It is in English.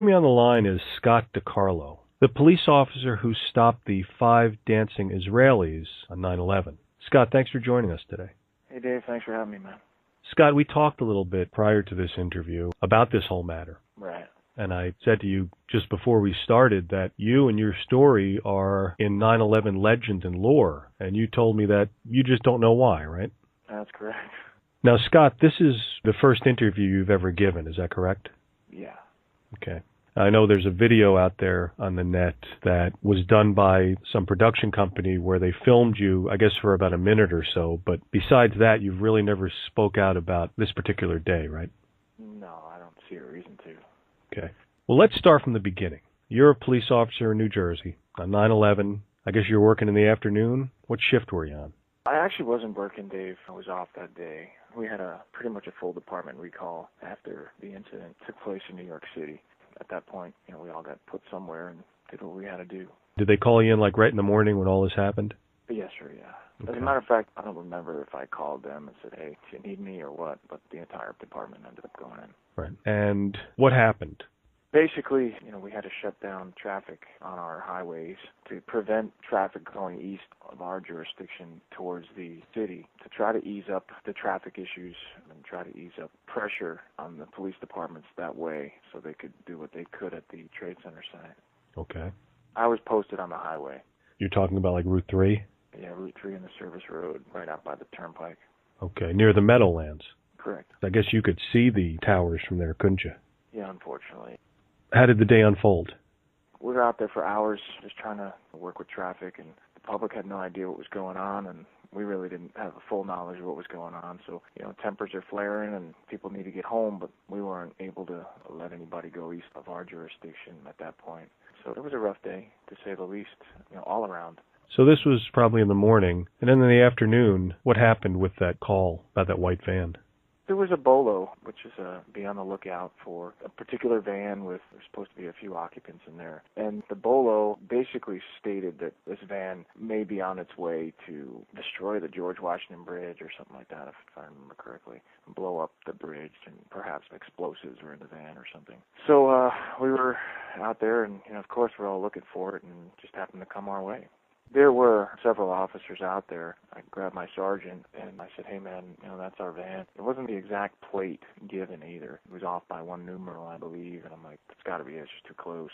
Me on the line is Scott DiCarlo, the police officer who stopped the 5 dancing Israelis on 9/11. Scott, thanks for joining us today. Hey, Dave. Thanks for having me, man. Scott, we talked a little bit prior to this interview about this whole matter. Right. And I said to you just before we started that you and your story are in 9/11 legend and lore. And you told me that you just don't know why, right? That's correct. Now, Scott, this is the first interview you've ever given. Is that correct? Yeah. Okay. I know there's a video out there on the net that was done by some production company where they filmed you, I guess, for about a minute or so. But besides that, you've really never spoke out about this particular day, right? No, I don't see a reason to. Okay. Well, let's start from the beginning. You're a police officer in New Jersey on 9/11. I guess you're working in the afternoon. What shift were you on? I actually wasn't working, Dave. I was off that day. We had pretty much a full department recall after the incident took place in New York City. At that point, we all got put somewhere and did what we had to do. Did they call you in like right in the morning when all this happened? But yes, sir, yeah. Okay. As a matter of fact, I don't remember if I called them and said, hey, do you need me or what? But the entire department ended up going in. Right. And what happened? Basically, we had to shut down traffic on our highways to prevent traffic going east of our jurisdiction towards the city, to try to ease up the traffic issues and try to ease up pressure on the police departments that way so they could do what they could at the Trade Center site. Okay. I was posted on the highway. You're talking about like Route 3? Yeah, Route 3 and the service road right out by the turnpike. Okay, near the Meadowlands. Correct. I guess you could see the towers from there, couldn't you? Yeah, unfortunately. How did the day unfold? We were out there for hours just trying to work with traffic, and the public had no idea what was going on, and we really didn't have a full knowledge of what was going on. So, tempers are flaring and people need to get home, but we weren't able to let anybody go east of our jurisdiction at that point. So it was a rough day, to say the least, all around. So this was probably in the morning, and then in the afternoon, what happened with that call about that white van? There was a BOLO, which is be on the lookout for a particular van with, there's supposed to be a few occupants in there. And the BOLO basically stated that this van may be on its way to destroy the George Washington Bridge or something like that, if I remember correctly, and blow up the bridge, and perhaps explosives were in the van or something. So we were out there, and of course we're all looking for it, and it just happened to come our way. There were several officers out there. I grabbed my sergeant and I said, hey man, that's our van. It wasn't the exact plate given either. It was off by one numeral, I believe, and I'm like, it's got to be, it's just too close.